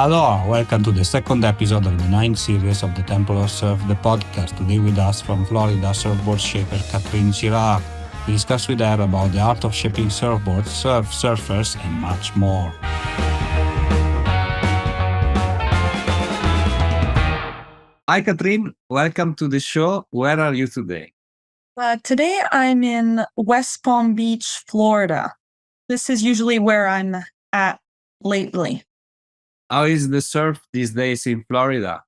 Hello, welcome to the second episode of the ninth series of the Temple of Surf, the podcast. Today with us from Florida, surfboardshaper Catherine Girard. We discuss with her about the art of shaping surfboards, surfers, and much more. Hi, Catherine. Welcome to the show. Where are you today? Today I'm in West Palm Beach, Florida. This is usually where I'm at lately. How is the surf these days in Florida?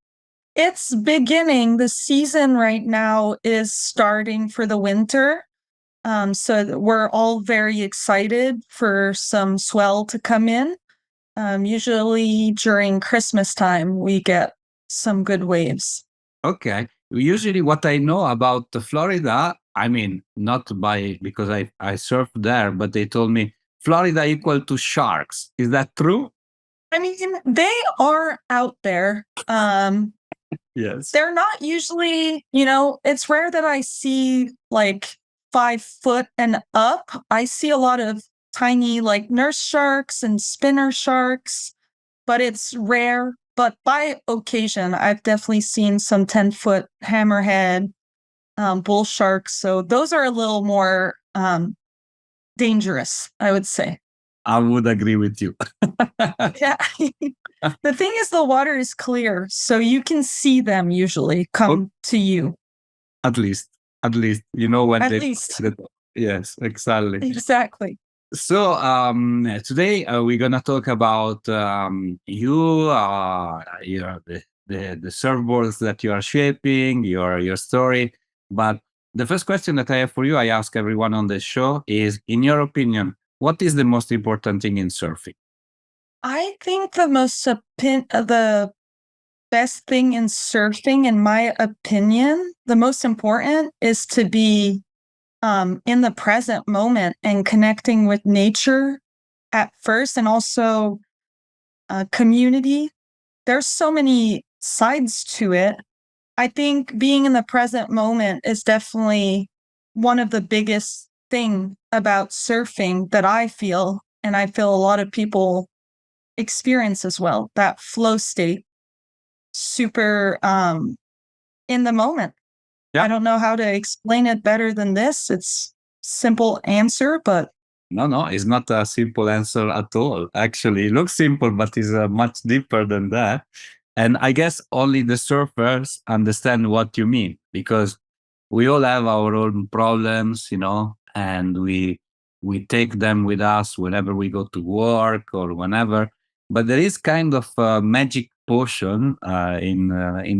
It's beginning. The season right now is starting for the winter. So we're all very excited for some swell to come in. Usually during Christmas time, we get some good waves. Okay. Usually what I know about Florida, not because I surfed there, but they told me Florida equal to sharks. Is that true? I mean, they are out there. Yes. They're not usually, it's rare that I see like 5 foot and up. I see a lot of tiny like nurse sharks and spinner sharks, but it's rare. But by occasion, I've definitely seen some 10-foot hammerhead, bull sharks. So those are a little more dangerous, I would say. I would agree with you. Yeah. The thing is, the water is clear, so you can see them usually come to you. At least, you know when At they. least. Yes, exactly. Exactly. So today we're gonna talk about you, the surfboards that you are shaping, your story. But the first question that I have for you, I ask everyone on the show, is: in your opinion, what is the most important thing in surfing? I think the best thing in surfing, in my opinion, the most important is to be in the present moment and connecting with nature at first, and also community. There's so many sides to it. I think being in the present moment is definitely one of the biggest thing about surfing that I feel, and I feel a lot of people experience as well, that flow state, super in the moment. Yeah. I don't know how to explain it better than this. It's simple answer, but No, it's not a simple answer at all. Actually, it looks simple, but it's much deeper than that. And I guess only the surfers understand what you mean, because we all have our own problems, and we take them with us whenever we go to work or whenever. But there is kind of a magic potion in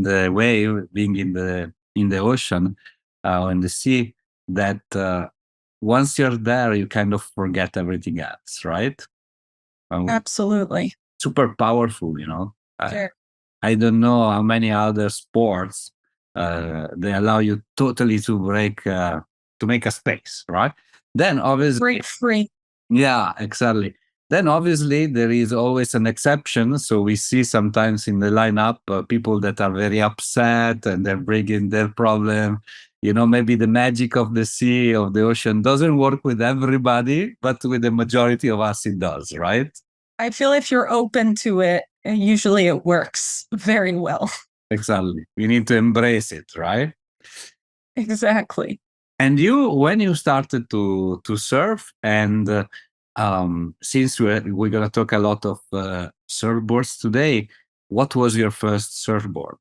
the wave, being in the ocean or in the sea, that once you're there, you kind of forget everything else, right? absolutely. Super powerful, Sure. I don't know how many other sports they allow you totally to make a space, right? Then obviously, Break free. yeah, exactly. Then obviously there is always an exception. So we see sometimes in the lineup people that are very upset and they're bringing their problem. Maybe the magic of the sea, of the ocean doesn't work with everybody, but with the majority of us it does, right? I feel if you're open to it, usually it works very well. Exactly. We need to embrace it, right? Exactly. And when you started to surf, and since we're going to talk a lot of surfboards today, what was your first surfboard?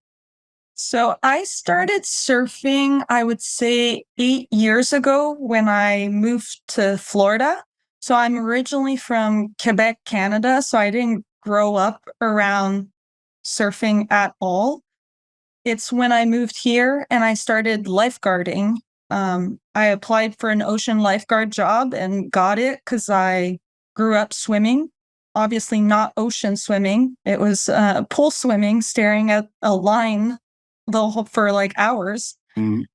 So I started surfing, I would say 8 years ago when I moved to Florida. So I'm originally from Quebec, Canada. So I didn't grow up around surfing at all. It's when I moved here and I started lifeguarding. I applied for an ocean lifeguard job and got it because I grew up swimming. Obviously not ocean swimming. It was pool swimming, staring at a line for like hours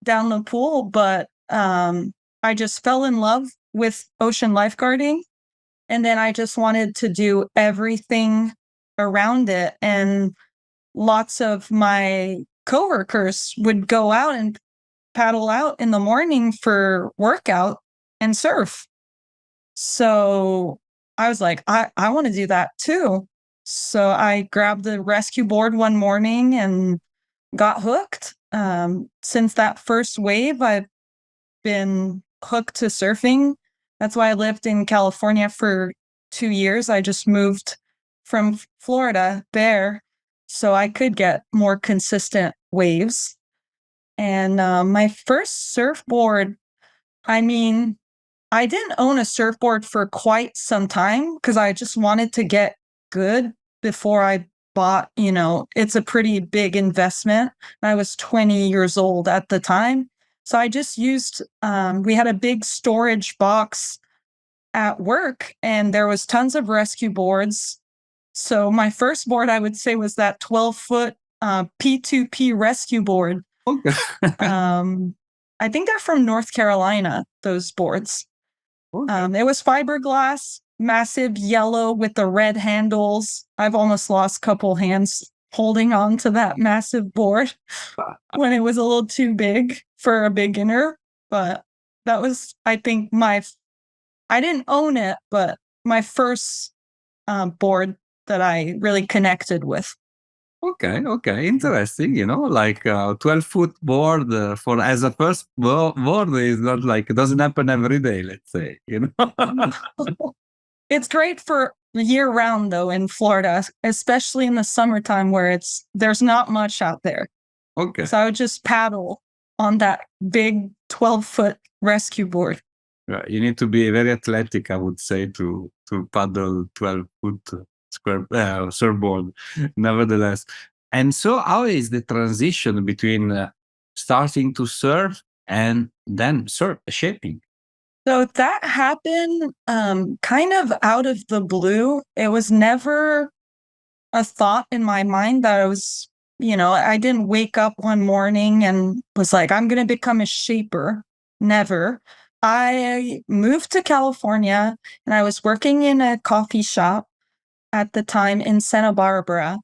down the pool. But I just fell in love with ocean lifeguarding. And then I just wanted to do everything around it. And lots of my coworkers would go out and paddle out in the morning for workout and surf. So I was like, I want to do that too. So I grabbed the rescue board one morning and got hooked. Since that first wave, I've been hooked to surfing. That's why I lived in California for 2 years. I just moved from Florida there so I could get more consistent waves. And my first surfboard, I mean, I didn't own a surfboard for quite some time because I just wanted to get good before I bought, it's a pretty big investment. I was 20 years old at the time. So I just used, we had a big storage box at work and there was tons of rescue boards. So my first board, I would say, was that 12-foot P2P rescue board. Okay. I think they're from North Carolina, those boards. Okay. It was fiberglass, massive yellow with the red handles. I've almost lost a couple hands holding on to that massive board when it was a little too big for a beginner. But that was, I think, I didn't own it, but my first board that I really connected with. Okay, interesting. Like 12-foot board for as a first board is not like it doesn't happen every day. Let's say, It's great for year round though in Florida, especially in the summertime where there's not much out there. Okay. So I would just paddle on that big 12-foot rescue board. Right. You need to be very athletic, I would say, to paddle 12-foot surfboard. Nevertheless, and so how is the transition between starting to surf and then shaping? So that happened kind of out of the blue. It was never a thought in my mind that I didn't wake up one morning and was like, I'm going to become a shaper. Never. I moved to California and I was working in a coffee shop at the time in Santa Barbara.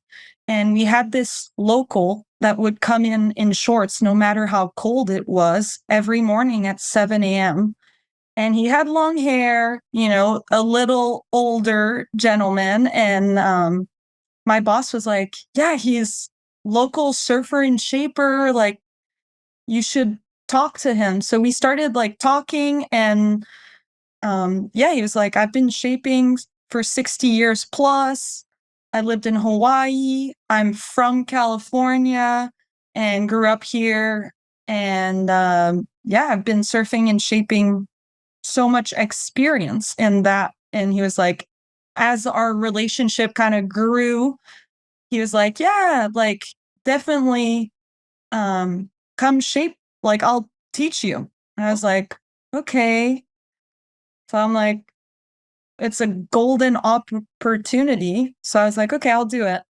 And we had this local that would come in shorts no matter how cold it was every morning at 7 a.m. And he had long hair, a little older gentleman. And my boss was like, yeah, he's local surfer and shaper. Like, you should talk to him. So we started like talking and he was like, I've been shaping for 60 years plus. I lived in Hawaii. I'm from California and grew up here. And I've been surfing and shaping, so much experience in that. And he was like, as our relationship kind of grew, he was like, yeah, like definitely come shape, like I'll teach you. And I was like, okay. So I'm like, it's a golden opportunity. So I was like, okay, I'll do it.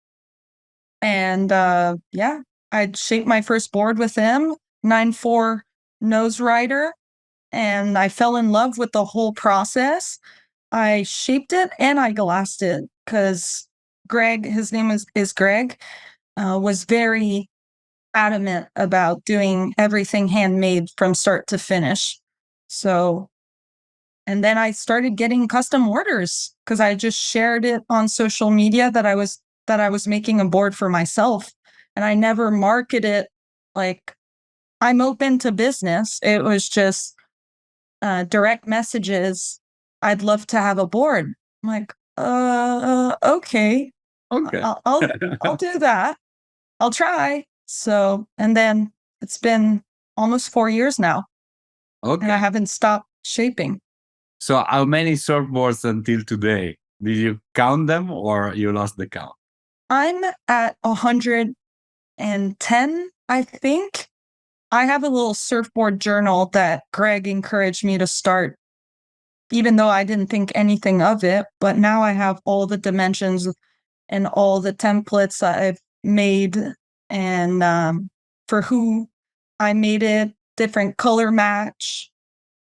And I shaped my first board with him, 9.4 nose rider. And I fell in love with the whole process. I shaped it and I glassed it because Greg, his name is Greg, was very adamant about doing everything handmade from start to finish. So, and then I started getting custom orders because I just shared it on social media that I was making a board for myself, and I never marketed like I'm open to business. It was just direct messages. I'd love to have a board. I'm like, okay, Okay. I'll do that. I'll try. So, and then it's been almost 4 years now, and I Okay. haven't stopped shaping. So how many surfboards until today? Did you count them or you lost the count? I'm at 110, I think. I have a little surfboard journal that Greg encouraged me to start, even though I didn't think anything of it. But now I have all the dimensions and all the templates that I've made and for who I made it, different color match.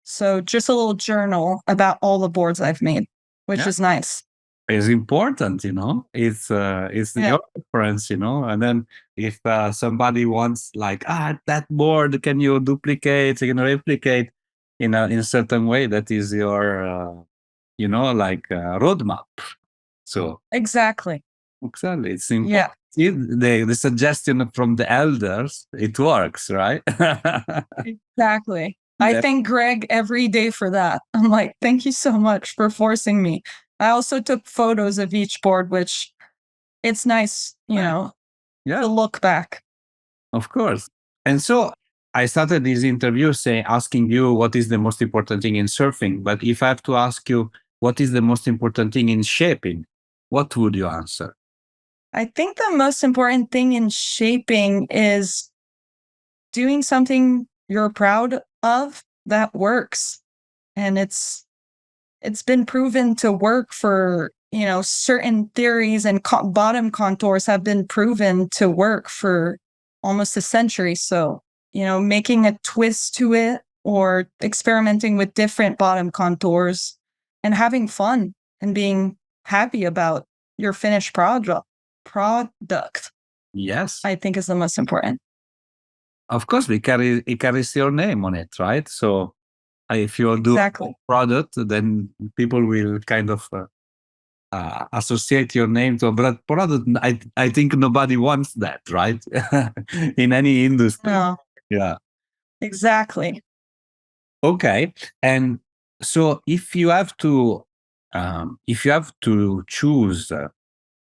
So just a little journal about all the boards I've made, which is nice. It's important, it's your preference, and then if somebody wants like that board, can you duplicate, can you replicate in a certain way, that is your like roadmap. So Exactly. Exactly. It's simple. Yeah, See, the suggestion from the elders, it works, right? exactly. I Yeah. thank Greg every day for that. I'm like, thank you so much for forcing me. I also took photos of each board, which it's nice, Yeah, to look back. of course. And so I started this interview asking you what is the most important thing in surfing. But if I have to ask you what is the most important thing in shaping, what would you answer? I think the most important thing in shaping is doing something you're proud of that works. And it's been proven to work for, certain theories and bottom contours have been proven to work for almost a century. So, making a twist to it or experimenting with different bottom contours and having fun and being happy about your finished product, Yes, I think is the most important. of course, it carries your name on it, right? So if you do a Exactly. product, then people will kind of associate your name to a product. I think nobody wants that, right? In any industry. No, Yeah. exactly. Okay. And so if you have to choose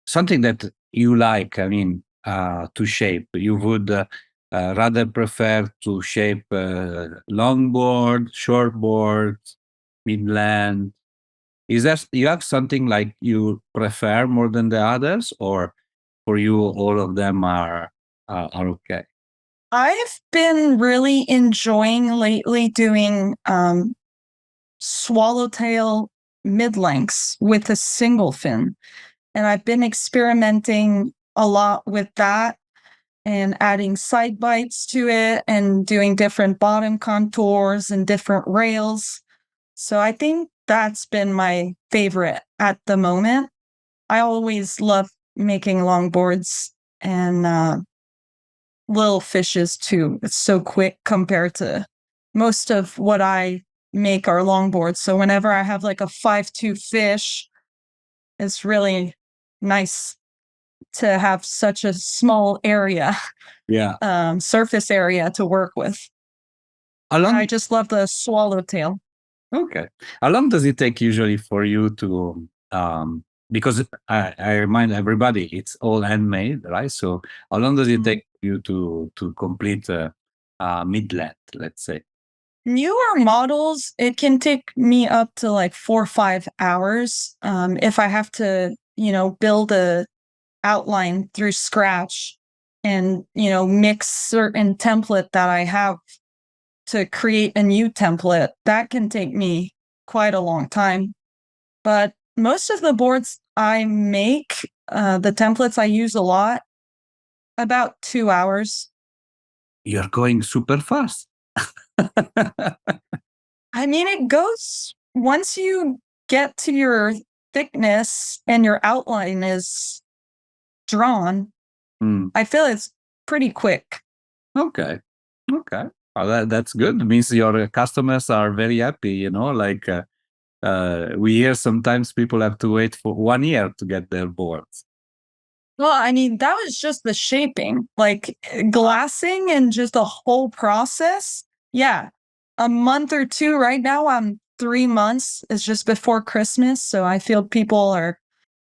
something that you like, I mean, to shape, you would rather prefer to shape longboard, shortboard, midland. Is that you have something like you prefer more than the others, or for you all of them are okay? I've been really enjoying lately doing swallowtail mid lengths with a single fin. And I've been experimenting a lot with that and adding side bites to it and doing different bottom contours and different rails. So I think that's been my favorite at the moment. I always love making longboards and little fishes too. It's so quick compared to most of what I make are longboards. So whenever I have like a 5'2" fish, it's really nice to have such a small area, Yeah. surface area to work with. How I long? just love the swallowtail. Okay. How long does it take usually for you to because I remind everybody it's all handmade, right? So how long does it Mm. take you to complete midland, let's say? Newer models, it can take me up to like 4 or 5 hours. If I have to, build a outline through scratch and, mix certain template that I have to create a new template, that can take me quite a long time. But most of the boards I make, the templates I use a lot, about 2 hours. You're going super fast. I mean, it goes once you get to your thickness and your outline is drawn, Mm, I feel it's pretty quick. okay. Okay. Well, that's good. It means your customers are very happy, like we hear sometimes people have to wait for 1 year to get their boards. Well, I mean, that was just the shaping, like glassing and just the whole process. Yeah. A month or two. Right now, I'm 3 months. It's just before Christmas. So I feel people are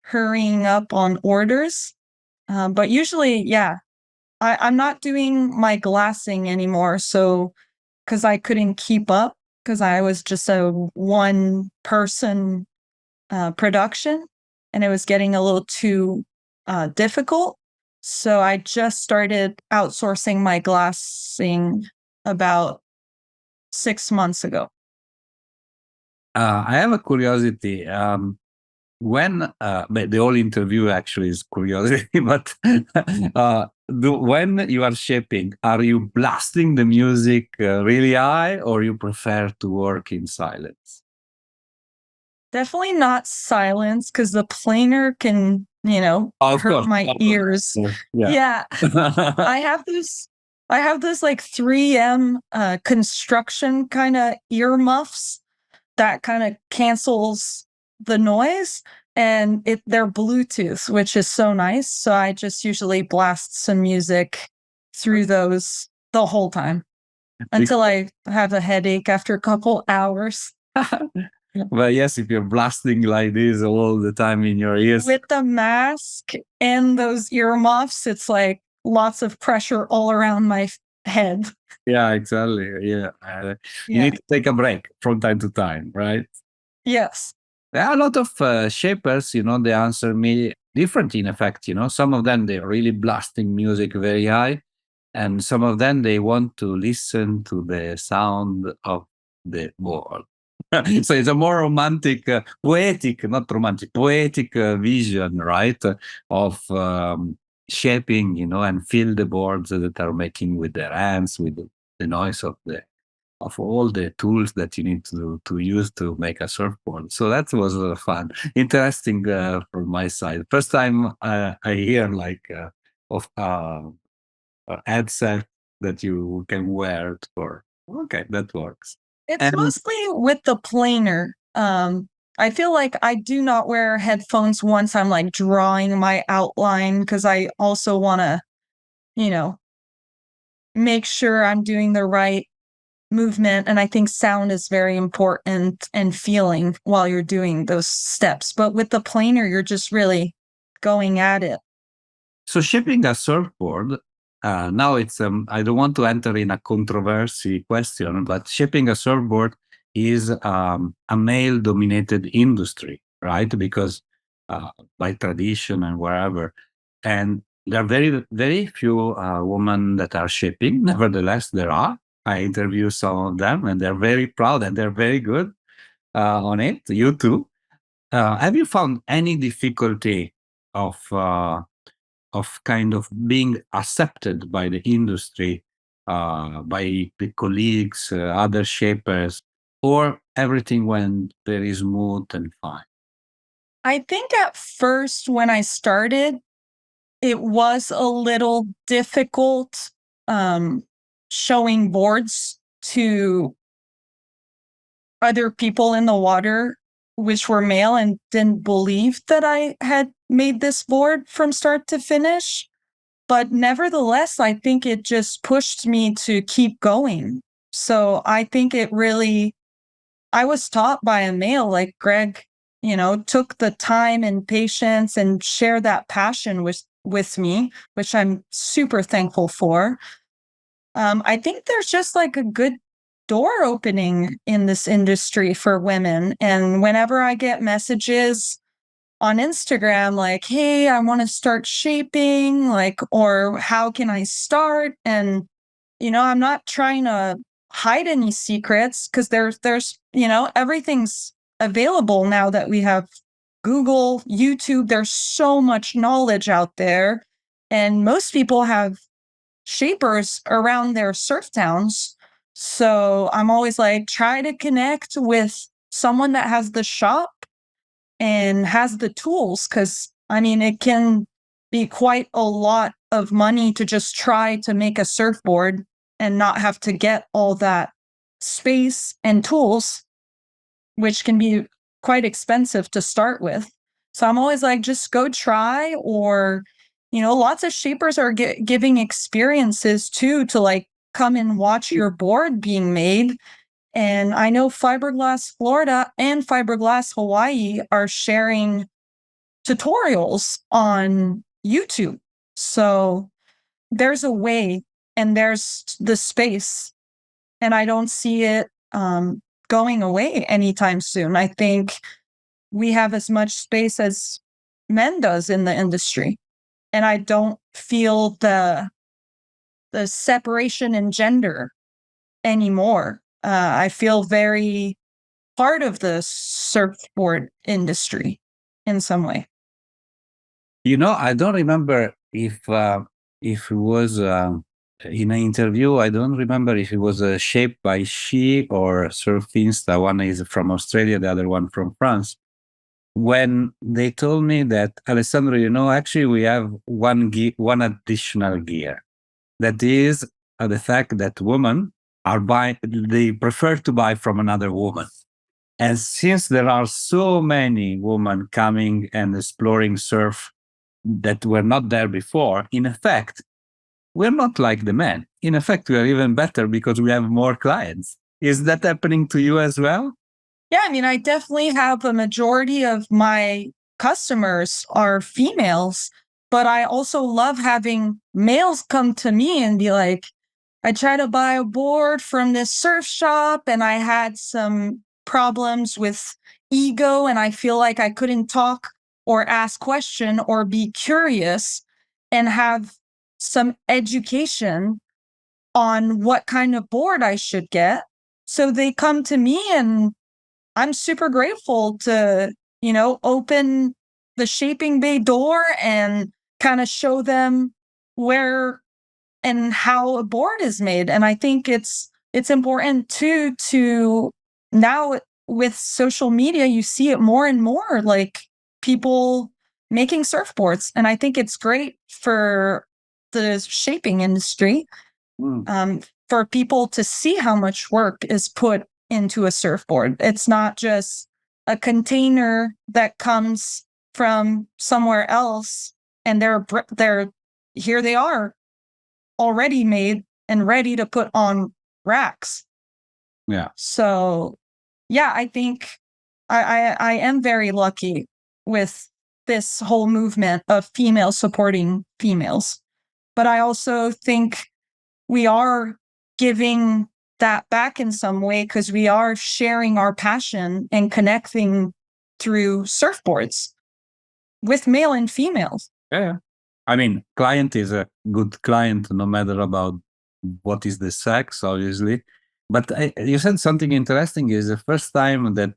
hurrying up on orders. But usually, yeah, I'm not doing my glassing anymore. So, because I couldn't keep up, because I was just a one person production and it was getting a little too difficult. So I just started outsourcing my glassing about 6 months ago. I have a curiosity. When but the whole interview actually is curiosity, but when you are shaping, are you blasting the music really high, or you prefer to work in silence? Definitely not silence because the planer can, Oh, of hurt course. my ears. Yeah. Yeah. I have this I have this like 3M construction kind of ear muffs that kind of cancels the noise. and they're Bluetooth, which is so nice. So I just usually blast some music through those the whole time until I have a headache after a couple hours. Well, yes, if you're blasting like this all the time in your ears. With the mask and those earmuffs, it's like lots of pressure all around my head. Yeah, exactly. Yeah. You need to take a break from time to time, right? Yes. There are a lot of shapers, they answer me different in effect. Some of them, they're really blasting music very high. And some of them, they want to listen to the sound of the board. So it's a more romantic, poetic, not romantic, poetic vision, right? Of shaping, and feel the boards that are making with their hands, with the noise of all the tools that you need to use to make a surfboard. So that was fun, interesting from my side. First time I hear like of a headset that you can wear for. Okay, that works. It's mostly with the planer. I feel like I do not wear headphones once I'm like drawing my outline because I also want to, make sure I'm doing the right movement. And I think sound is very important and feeling while you're doing those steps. But with the planer, you're just really going at it. So shaping a surfboard, now it's, I don't want to enter in a controversy question, but shaping a surfboard is a male dominated industry, right? Because by tradition and wherever. And there are very, very few women that are shaping. Nevertheless, there are. I interview some of them and they're very proud and they're very good on it. You too. Have you found any difficulty of kind of being accepted by the industry, by the colleagues, other shapers, or everything went very smooth and fine? I think at first when I started, it was a little difficult showing boards to other people in the water, which were male and didn't believe that I had made this board from start to finish. But nevertheless, I think it just pushed me to keep going. So I think I was taught by a male like Greg, took the time and patience and shared that passion with me, which I'm super thankful for. I think there's just like a good door opening in this industry for women. And whenever I get messages on Instagram, like, hey, I want to start shaping, like, or how can I start? And, I'm not trying to hide any secrets because there's, everything's available now that we have Google, YouTube. There's so much knowledge out there. And most people have shapers around their surf towns. So I'm always like, try to connect with someone that has the shop and has the tools. Cause I mean, it can be quite a lot of money to just try to make a surfboard and not have to get all that space and tools, which can be quite expensive to start with. So I'm always like, just go try, or, lots of shapers are giving experiences too to like come and watch your board being made. And I know Fiberglass Florida and Fiberglass Hawaii are sharing tutorials on YouTube. So there's a way and there's the space, and I don't see it going away anytime soon. I think we have as much space as men does in the industry. And I don't feel the separation in gender anymore. I feel very part of the surfboard industry in some way. I don't remember if it was in an interview. I don't remember if it was shaped by She or Surfinsta. One is from Australia, the other one from France. When they told me that, Alessandro, actually we have one additional gear. That is the fact that women they prefer to buy from another woman. And since there are so many women coming and exploring surf that were not there before, in effect, we're not like the men. In effect, we are even better because we have more clients. Is that happening to you as well? Yeah, I mean, I definitely have a majority of my customers are females, but I also love having males come to me and be like, I tried to buy a board from this surf shop and I had some problems with ego and I feel like I couldn't talk or ask question or be curious and have some education on what kind of board I should get. So they come to me and I'm super grateful to, open the shaping bay door and kind of show them where and how a board is made. And I think it's important too to now with social media, you see it more and more, like people making surfboards. And I think it's great for the shaping industry, for people to see how much work is put into a surfboard. It's not just a container that comes from somewhere else and they're here they are already made and ready to put on racks. Yeah. So yeah, I think I am very lucky with this whole movement of females supporting females. But I also think we are giving that back in some way because we are sharing our passion and connecting through surfboards with male and females. Yeah. I mean, client is a good client no matter about what is the sex, obviously. But you said something interesting. Is the first time that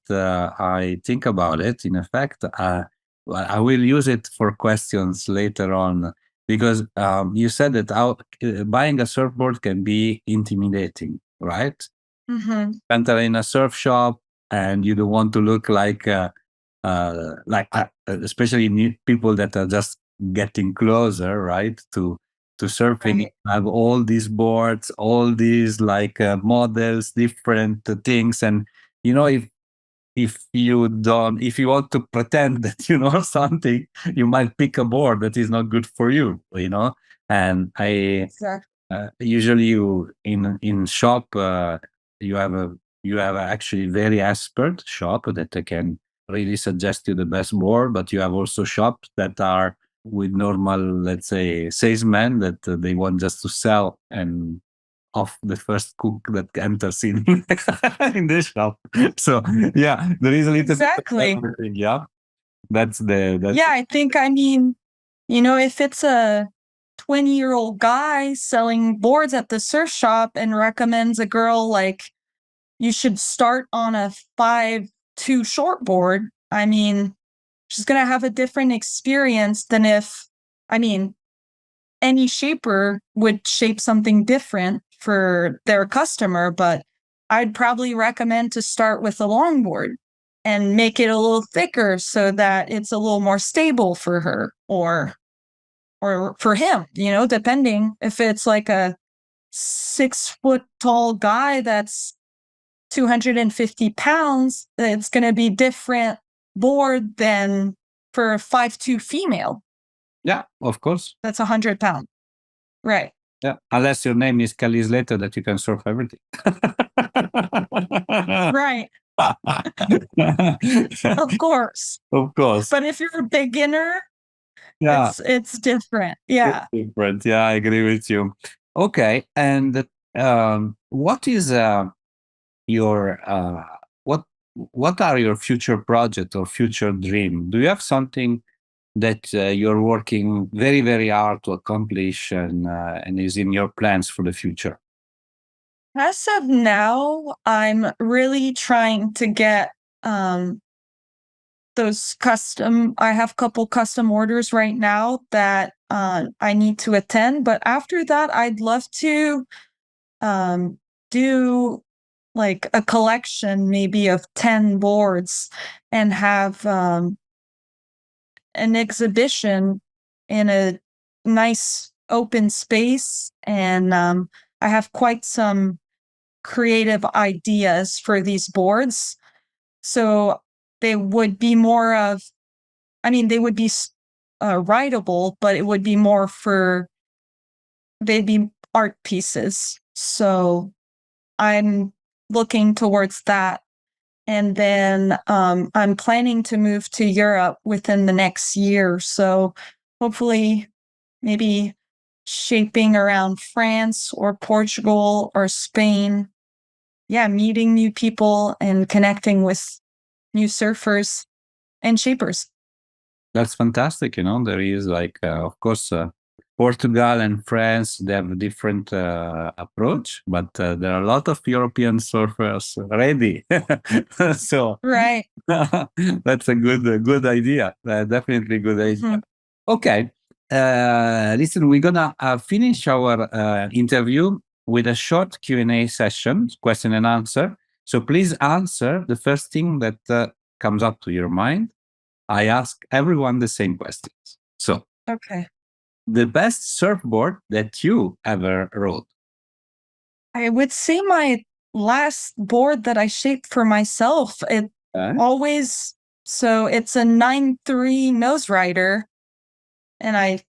I think about it. In effect, well, I will use it for questions later on because you said that buying a surfboard can be intimidating, right? Mm-hmm. Enter in a surf shop and you don't want to look like especially new people that are just getting closer, right, to surfing. Right. Have all these boards, all these models, different things, and if you want to pretend that you know something, you might pick a board that is not good for you. And I Exactly. usually you in shop you have actually very expert shop that can really suggest you the best board, but you have also shops that are with normal, let's say, salesmen that they want just to sell and off the first cook that enters in in the shop. So yeah, there is a little bit of Exactly. everything. Yeah, that's Yeah, I think, I mean, if it's a 20-year-old guy selling boards at the surf shop and recommends a girl like you should start on a 5'2" shortboard, I mean, she's going to have a different experience than I mean, any shaper would shape something different for their customer, but I'd probably recommend to start with a longboard and make it a little thicker so that it's a little more stable for her or for him, depending if it's like a 6 foot tall guy that's 250 pounds, it's going to be different board than for a 5'2" female. yeah, of course. That's 100 pounds. Right. Yeah, unless your name is Kelly Slater, that you can surf everything. Right. Of course. Of course. But if you're a beginner, Yeah, it's different. it's Yeah. different. Yeah, I agree with you. Okay, and what is your what are your future project or future dream? Do you have something that you're working very very hard to accomplish and is in your plans for the future? As of now, I'm really trying to get those I have a couple custom orders right now that I need to attend. But after that, I'd love to do like a collection maybe of 10 boards and have an exhibition in a nice open space. And I have quite some creative ideas for these boards. So they would be more of, they would be rideable, but it would be more they'd be art pieces. So I'm looking towards that. And then I'm planning to move to Europe within the next year. So hopefully, maybe shaping around France or Portugal or Spain. Yeah, meeting new people and connecting with new surfers and shapers. That's fantastic. There is of course, Portugal and France, they have a different approach, but there are a lot of European surfers ready. So Right. that's a good idea. Definitely good idea. Okay. Listen, we're gonna finish our interview with a short Q&A session, question and answer. So please answer the first thing that comes up to your mind. I ask everyone the same questions. So, Okay. the best surfboard that you ever rode? I would say my last board that I shaped for myself. It's a 9.3 nose rider. And I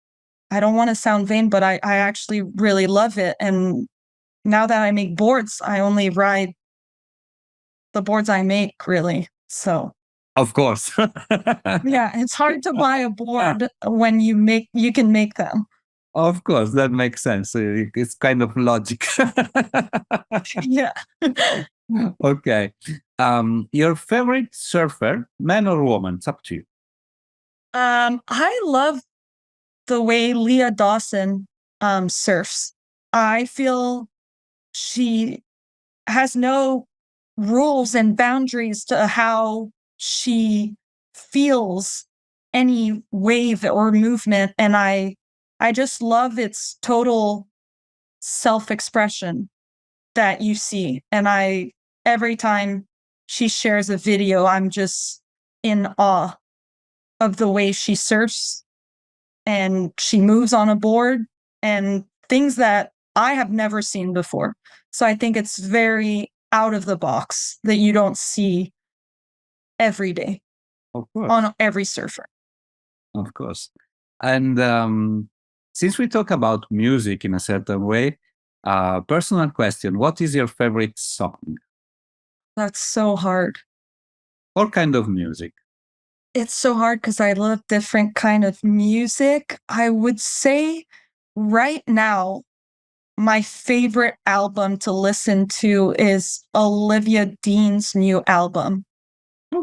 don't want to sound vain, but I actually really love it. And now that I make boards, I only ride the boards I make, really. So Of course. yeah, it's hard to buy a board when you can make them. Of course, that makes sense. It's kind of logic. Yeah. Okay. Your favorite surfer, man or woman? It's up to you. I love the way Leah Dawson surfs. I feel she has no rules and boundaries to how she feels any wave or movement, and I just love its total self-expression that you see. And every time she shares a video, I'm just in awe of the way she surfs and she moves on a board and things that I have never seen before. So I think it's very out of the box that you don't see every day Of course. on every surfer. Of course. And since we talk about music in a certain way, personal question, what is your favorite song That's so hard. or kind of music? It's so hard because I love different kind of music. I would say right now, my favorite album to listen to is Olivia Dean's new album.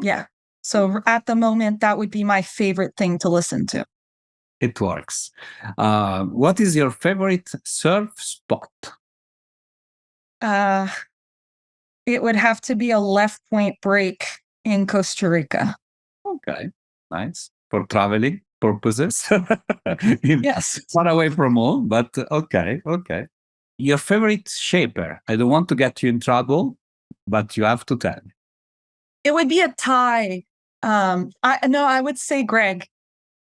Yeah. So at the moment, that would be my favorite thing to listen to. It works. What is your favorite surf spot? It would have to be a left point break in Costa Rica. Okay, nice. For traveling purposes. Yes. Far away from home, but okay. Your favorite shaper? I don't want to get you in trouble, but you have to tell me. It would be a tie. I would say Greg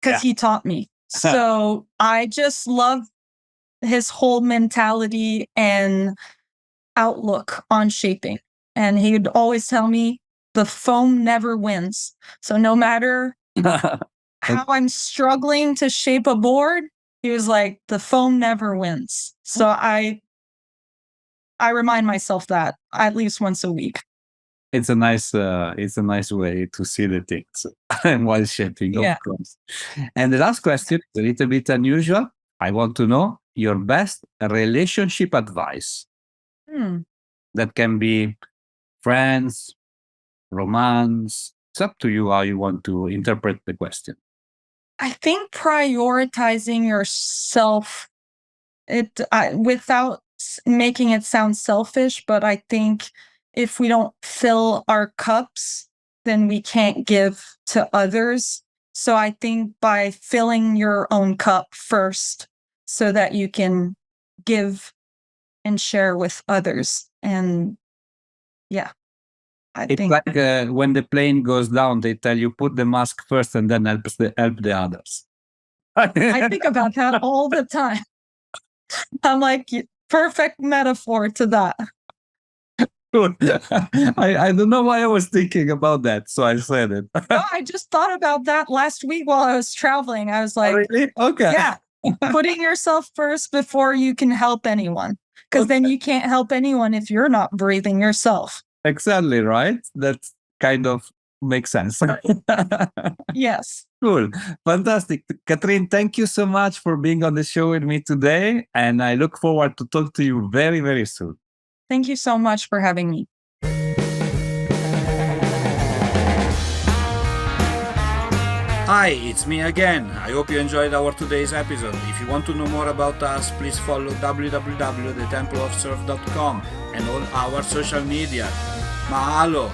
because he taught me. So I just love his whole mentality and outlook on shaping. And he would always tell me the foam never wins. So no matter how I'm struggling to shape a board, he was like, the foam never wins. So I remind myself that at least once a week. It's a nice way to see the things while shaping, of course. And the last question is a little bit unusual. I want to know your best relationship advice. That can be friends, romance. It's up to you how you want to interpret the question. I think prioritizing yourself, without making it sound selfish, but I think if we don't fill our cups, then we can't give to others. So I think by filling your own cup first so that you can give and share with others. And yeah, It's like when the plane goes down, they tell you put the mask first and then help the others. I think about that all the time. I'm like, perfect metaphor to that. Cool. I don't know why I was thinking about that, so I said it. No, I just thought about that last week while I was traveling. I was like, Really? Okay. yeah, putting yourself first before you can help anyone. Because then you can't help anyone if you're not breathing yourself. Exactly, right? That kind of makes sense. Yes. Cool. Fantastic. Catherine, thank you so much for being on the show with me today. And I look forward to talk to you very, very soon. Thank you so much for having me. Hi, it's me again. I hope you enjoyed our today's episode. If you want to know more about us, please follow www.templeofsurf.com and all our social media. Mahalo!